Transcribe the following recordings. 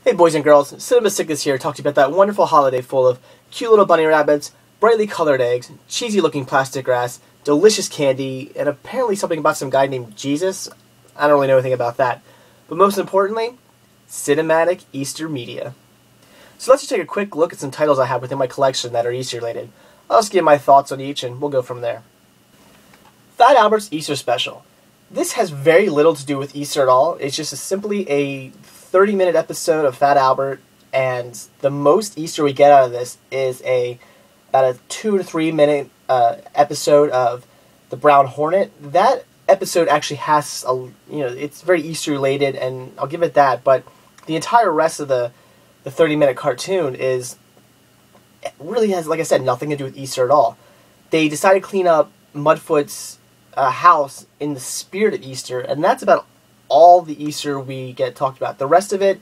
Hey boys and girls, Cinema Sickness here to talk to you about that wonderful holiday full of cute little bunny rabbits, brightly colored eggs, cheesy looking plastic grass, delicious candy, and apparently something about some guy named Jesus. I don't really know anything about that. But most importantly, cinematic Easter media. So let's just take a quick look at some titles I have within my collection that are Easter related. I'll just give my thoughts on each and we'll go from there. Fat Albert's Easter Special. This has very little to do with Easter at all. It's just simply a 30-minute episode of Fat Albert, and the most Easter we get out of this is about a 2 to 3 minute episode of the Brown Hornet. That episode actually has it's very Easter related, and I'll give it that. But the entire rest of the 30-minute cartoon really has, like I said, nothing to do with Easter at all. They decided to clean up Mudfoot's house in the spirit of Easter, and that's about all the Easter we get talked about. The rest of it,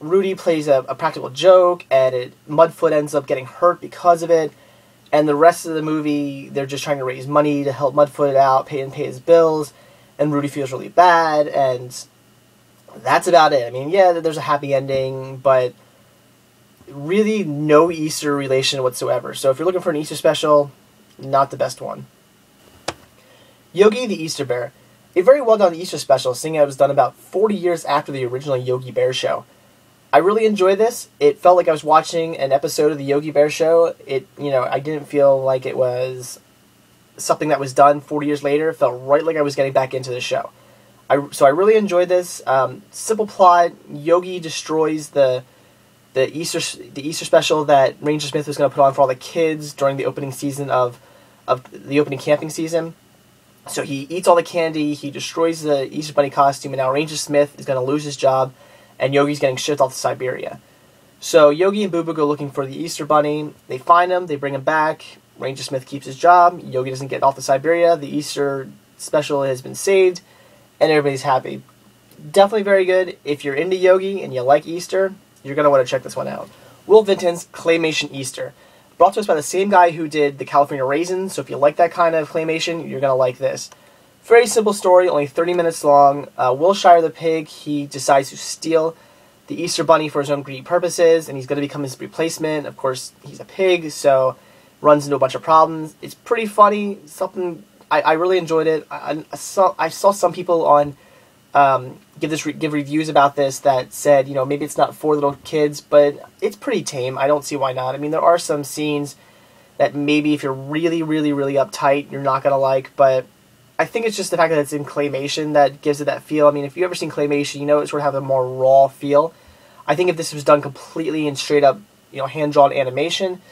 Rudy plays a practical joke, and Mudfoot ends up getting hurt because of it. And the rest of the movie, they're just trying to raise money to help Mudfoot out, pay his bills, and Rudy feels really bad, and that's about it. I mean, yeah, there's a happy ending, but really no Easter relation whatsoever. So if you're looking for an Easter special, not the best one. Yogi the Easter Bear. A very well done Easter special, seeing it was done about 40 years after the original Yogi Bear show. I really enjoyed this. It felt like I was watching an episode of the Yogi Bear show. I didn't feel like it was something that was done 40 years later. It felt right like I was getting back into the show. So I really enjoyed this. Simple plot. Yogi destroys the Easter special that Ranger Smith was going to put on for all the kids during the opening season of the opening camping season. So he eats all the candy, he destroys the Easter Bunny costume, and now Ranger Smith is going to lose his job, and Yogi's getting shipped off to Siberia. So Yogi and Boo Boo go looking for the Easter Bunny. They find him, they bring him back, Ranger Smith keeps his job, Yogi doesn't get off to Siberia, the Easter special has been saved, and everybody's happy. Definitely very good. If you're into Yogi and you like Easter, you're going to want to check this one out. Will Vinton's Claymation Easter. Brought to us by the same guy who did the California Raisins, so if you like that kind of claymation, you're going to like this. Very simple story, only 30 minutes long. Will Shire the pig, he decides to steal the Easter Bunny for his own greedy purposes, and he's going to become his replacement. Of course, he's a pig, so runs into a bunch of problems. It's pretty funny, something I really enjoyed it. I saw some people on give reviews about this that said, maybe it's not for little kids, but it's pretty tame. I don't see why not. I mean, there are some scenes that maybe if you're really, really, really uptight, you're not going to like, but I think it's just the fact that it's in claymation that gives it that feel. I mean, if you've ever seen claymation, it sort of has a more raw feel. I think if this was done completely in straight up, hand-drawn animation,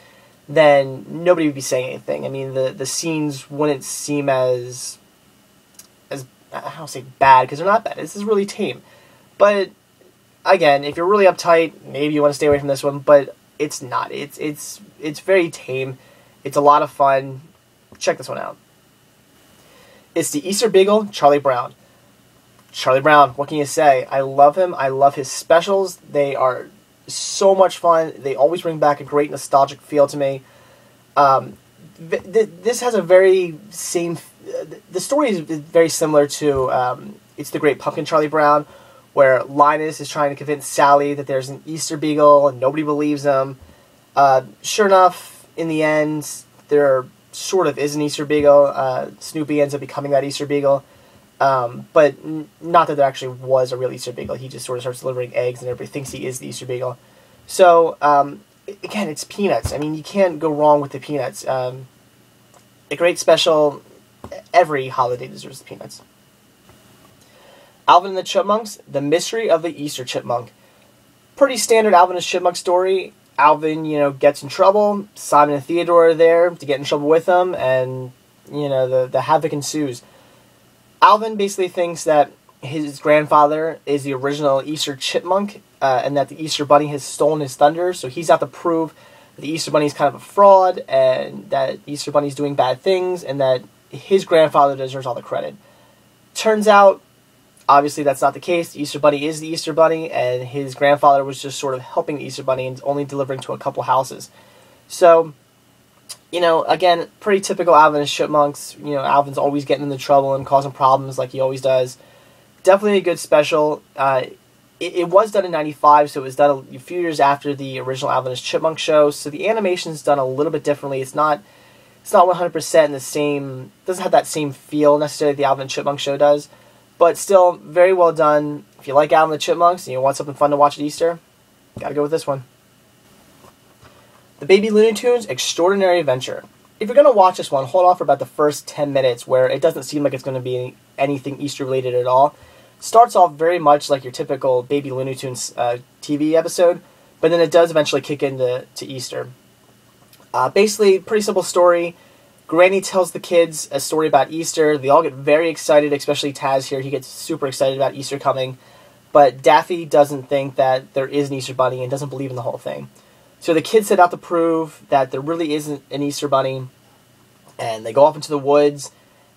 then nobody would be saying anything. I mean, the scenes wouldn't seem as I don't say bad, because they're not bad. This is really tame. But, again, if you're really uptight, maybe you want to stay away from this one, but it's not. It's very tame. It's a lot of fun. Check this one out. It's the Easter Beagle, Charlie Brown. Charlie Brown, what can you say? I love him. I love his specials. They are so much fun. They always bring back a great nostalgic feel to me. This has a very same... The story is very similar to It's the Great Pumpkin, Charlie Brown, where Linus is trying to convince Sally that there's an Easter Beagle and nobody believes him. Sure enough, in the end, there sort of is an Easter Beagle. Snoopy ends up becoming that Easter Beagle. But not that there actually was a real Easter Beagle. He just sort of starts delivering eggs and everybody thinks he is the Easter Beagle. So, again, it's peanuts. I mean, you can't go wrong with the peanuts. A great special. Every holiday deserves the peanuts. Alvin and the Chipmunks, The Mystery of the Easter Chipmunk. Pretty standard Alvin and Chipmunk story. Alvin, gets in trouble. Simon and Theodore are there to get in trouble with him, and, the havoc ensues. Alvin basically thinks that his grandfather is the original Easter Chipmunk, and that the Easter Bunny has stolen his thunder, so he's out to prove that the Easter Bunny is kind of a fraud, and that Easter Bunny is doing bad things, and that his grandfather deserves all the credit. Turns out, obviously that's not the case. The Easter Bunny is the Easter Bunny, and his grandfather was just sort of helping the Easter Bunny and only delivering to a couple houses. So, again, pretty typical Alvin and Chipmunks. Alvin's always getting into trouble and causing problems like he always does. Definitely a good special. it was done in '95, so it was done a few years after the original Alvin and Chipmunk show. So the animation's done a little bit differently. It's not 100% in the same. Doesn't have that same feel necessarily the Alvin and Chipmunk show does, but still very well done. If you like Alvin and the Chipmunks and you want something fun to watch at Easter, gotta go with this one. The Baby Looney Tunes Extraordinary Adventure. If you're gonna watch this one, hold off for about the first 10 minutes, where it doesn't seem like it's gonna be anything Easter related at all. Starts off very much like your typical Baby Looney Tunes TV episode, but then it does eventually kick into Easter. Basically, pretty simple story. Granny tells the kids a story about Easter. They all get very excited, especially Taz here. He gets super excited about Easter coming. But Daffy doesn't think that there is an Easter Bunny and doesn't believe in the whole thing. So the kids set out to prove that there really isn't an Easter Bunny. And they go off into the woods,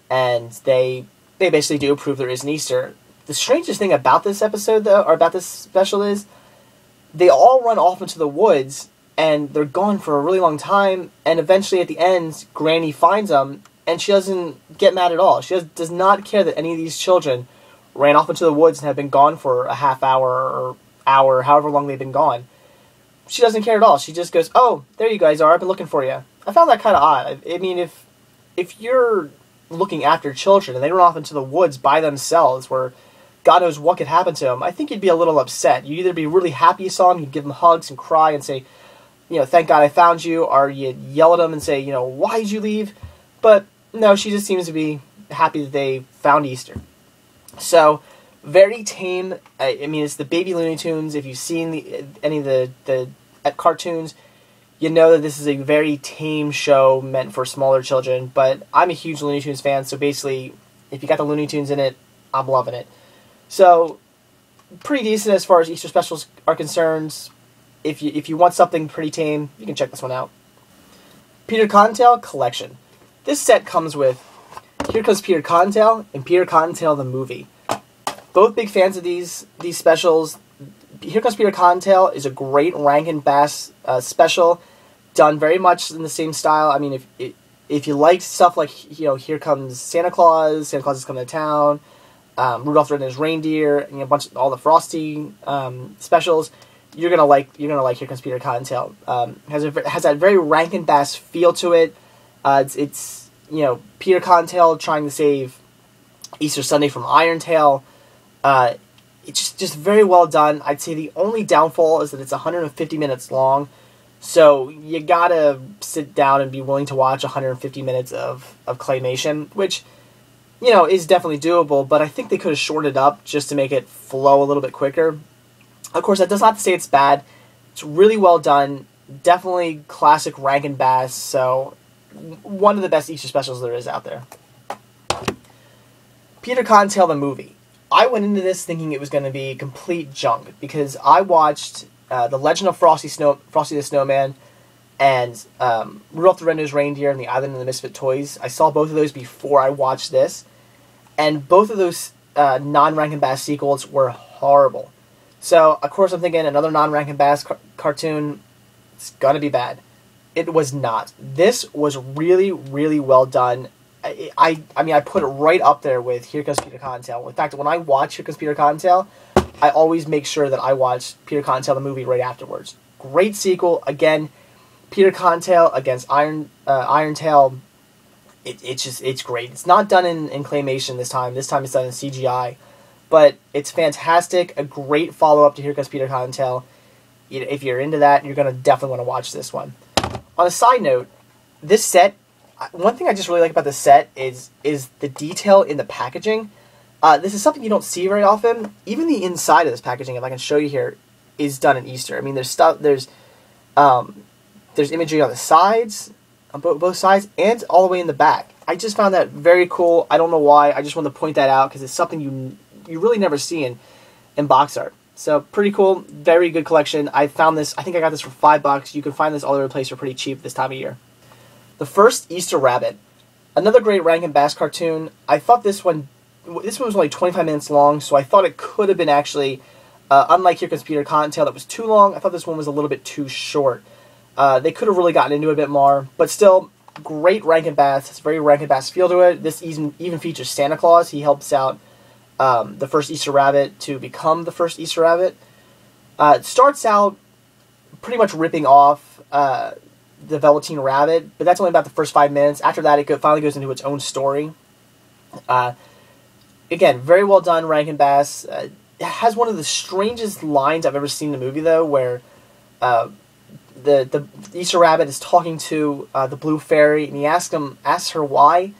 and they basically do prove there is an Easter. The strangest thing about this episode, though, or about this special, is they all run off into the woods, and they're gone for a really long time, and eventually at the end, Granny finds them, and she doesn't get mad at all. She does not care that any of these children ran off into the woods and have been gone for a half hour or hour, however long they've been gone. She doesn't care at all. She just goes, "Oh, there you guys are. I've been looking for you." I found that kind of odd. I mean, if you're looking after children and they run off into the woods by themselves where God knows what could happen to them, I think you'd be a little upset. You'd either be really happy you saw them, you'd give them hugs and cry and say, thank God I found you, or you'd yell at them and say, why did you leave? But no, she just seems to be happy that they found Easter. So, very tame. I mean, it's the Baby Looney Tunes. If you've seen any of the cartoons, you know that this is a very tame show meant for smaller children. But I'm a huge Looney Tunes fan, so basically, if you got the Looney Tunes in it, I'm loving it. So, pretty decent as far as Easter specials are concerned. If you want something pretty tame, you can check this one out. Peter Cottontail Collection. This set comes with Here Comes Peter Cottontail and Peter Cottontail the Movie. Both big fans of these specials. Here Comes Peter Cottontail is a great Rankin Bass special, done very much in the same style. I mean, if you like stuff like Here Comes Santa Claus is coming to town, Rudolph the Red-Nosed Reindeer, and a bunch of all the Frosty specials, you're gonna like Here Comes Peter Cottontail. Has that very Rankin Bass feel to it. It's Peter Cottontail trying to save Easter Sunday from Irontail. It's just very well done. I'd say the only downfall is that it's 150 minutes long, so you gotta sit down and be willing to watch 150 minutes of Claymation, which is definitely doable, but I think they could have shortened it up just to make it flow a little bit quicker. Of course, that does not say it's bad. It's really well done. Definitely classic Rankin Bass, so one of the best Easter specials there is out there. Peter Cottontail the Movie. I went into this thinking it was going to be complete junk, because I watched The Legend of Frosty the Snowman and Rudolph the Red-Nosed Reindeer and The Island of the Misfit Toys. I saw both of those before I watched this, and both of those non-Rankin Bass sequels were horrible. So, of course, I'm thinking another non-Rankin Bass cartoon, it's gonna be bad. It was not. This was really, really well done. I mean, I put it right up there with Here Comes Peter Cottontail. In fact, when I watch Here Comes Peter Cottontail, I always make sure that I watch Peter Cottontail the Movie right afterwards. Great sequel. Again, Peter Cottontail against Irontail. It's great. It's not done in Claymation this time. This time it's done in CGI. But it's fantastic. A great follow-up to Here Comes Peter Cottontail. If you're into that, you're going to definitely want to watch this one. On a side note, this set, one thing I just really like about this set is the detail in the packaging. This is something you don't see very often. Even the inside of this packaging, if I can show you here, is done in Easter. I mean, there's imagery on the sides, on both sides, and all the way in the back. I just found that very cool. I don't know why. I just wanted to point that out because it's something you really never see in box art. So, pretty cool. Very good collection. I found this, I think I got this for $5. You can find this all over the place for pretty cheap this time of year. The First Easter Rabbit. Another great Rankin Bass cartoon. I thought this one was only 25 minutes long, so I thought it could have been actually, unlike Here Comes Peter Cottontail that was too long, I thought this one was a little bit too short. They could have really gotten into it a bit more, but still, great Rankin Bass. It's a very Rankin Bass feel to it. This even features Santa Claus. He helps out the first Easter rabbit to become the first Easter rabbit. It starts out pretty much ripping off the Velveteen Rabbit, but that's only about the first 5 minutes. After that, it finally goes into its own story. Again, very well done, Rankin Bass. It has one of the strangest lines I've ever seen in a movie, though, where the Easter Rabbit is talking to the Blue Fairy, and he asks her why,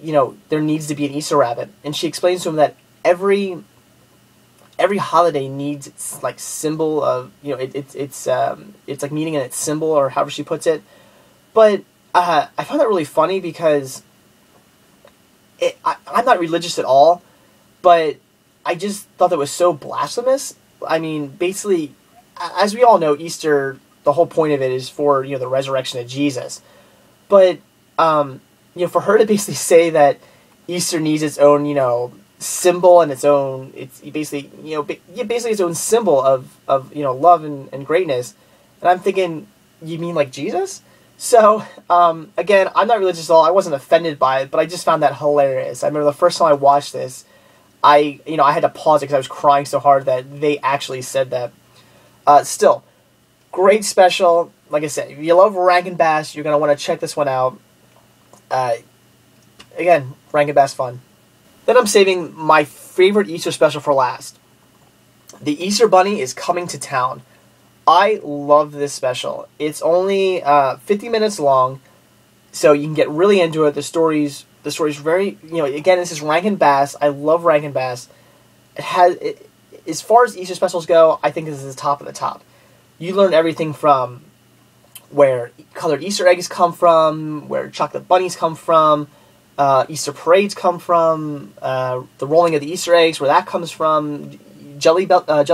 there needs to be an Easter Rabbit, and she explains to him that every holiday needs its like symbol of it's like meaning in its symbol, or however she puts it. But I found that really funny because I'm not religious at all, but I just thought that was so blasphemous. I mean, basically, as we all know, Easter, the whole point of it is for the resurrection of Jesus. But for her to basically say that Easter needs its own symbol and its own, it's basically basically its own symbol of love and greatness, and I'm thinking, you mean like Jesus? So again, I'm not religious at all. I wasn't offended by it, but I just found that hilarious. I remember the first time I watched this, I had to pause it because I was crying so hard that they actually said that. Still, great special. Like I said, if you love Rankin Bass, you're gonna want to check this one out. Again, Rankin Bass fun. Then I'm saving my favorite Easter special for last. The Easter Bunny is coming to town. I love this special. It's only 50 minutes long, so you can get really into it. The story's very, again, this is Rankin Bass. I love Rankin Bass. As far as Easter specials go, I think this is the top of the top. You learn everything from where colored Easter eggs come from, where chocolate bunnies come from, Easter parades come from, the rolling of the Easter eggs, where that comes from, jelly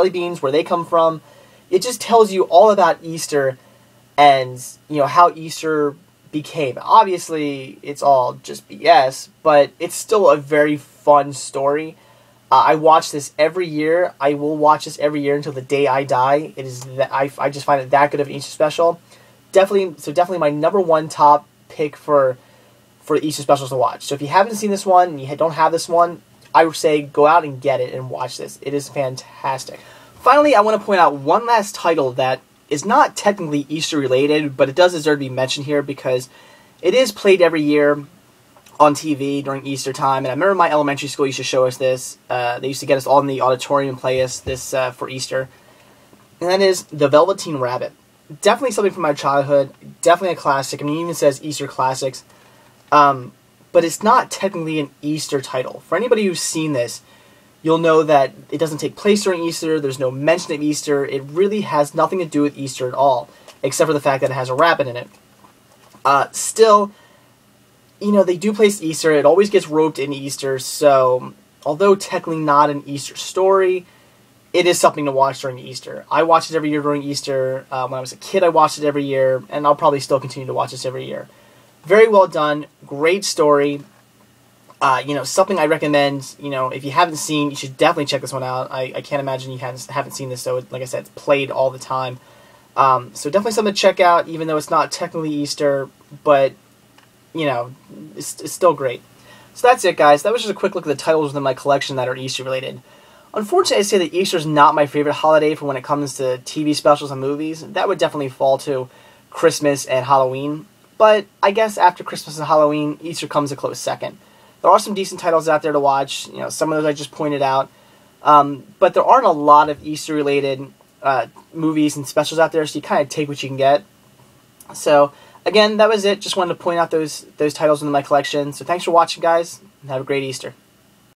beans, where they come from. It just tells you all about Easter and, how Easter became. Obviously, it's all just BS, but it's still a very fun story. I watch this every year. I will watch this every year until the day I die. It is I just find it that good of an Easter special. Definitely my number one top pick for Easter specials to watch. So if you haven't seen this one and you don't have this one, I would say go out and get it and watch this. It is fantastic. Finally, I want to point out one last title that is not technically Easter related, but it does deserve to be mentioned here because it is played every year on TV during Easter time. And I remember my elementary school used to show us this. They used to get us all in the auditorium and play us this for Easter. And that is The Velveteen Rabbit. Definitely something from my childhood. Definitely a classic. I mean, it even says Easter Classics. But it's not technically an Easter title. For anybody who's seen this, you'll know that it doesn't take place during Easter. There's no mention of Easter. It really has nothing to do with Easter at all, except for the fact that it has a rabbit in it. Still, they do place Easter. It always gets roped in Easter, so although technically not an Easter story, it is something to watch during Easter. I watch it every year during Easter. When I was a kid, I watched it every year, and I'll probably still continue to watch this every year. Very well done. Great story. Something I recommend, if you haven't seen, you should definitely check this one out. I can't imagine you haven't seen this, so like I said, it's played all the time. So definitely something to check out, even though it's not technically Easter, but, it's still great. So that's it, guys. That was just a quick look at the titles within my collection that are Easter related. Unfortunately, I'd say that Easter is not my favorite holiday for when it comes to TV specials and movies. That would definitely fall to Christmas and Halloween. But I guess after Christmas and Halloween, Easter comes a close second. There are some decent titles out there to watch. Some of those I just pointed out. But there aren't a lot of Easter-related movies and specials out there, so you kind of take what you can get. So, again, that was it. Just wanted to point out those titles in my collection. So thanks for watching, guys, and have a great Easter.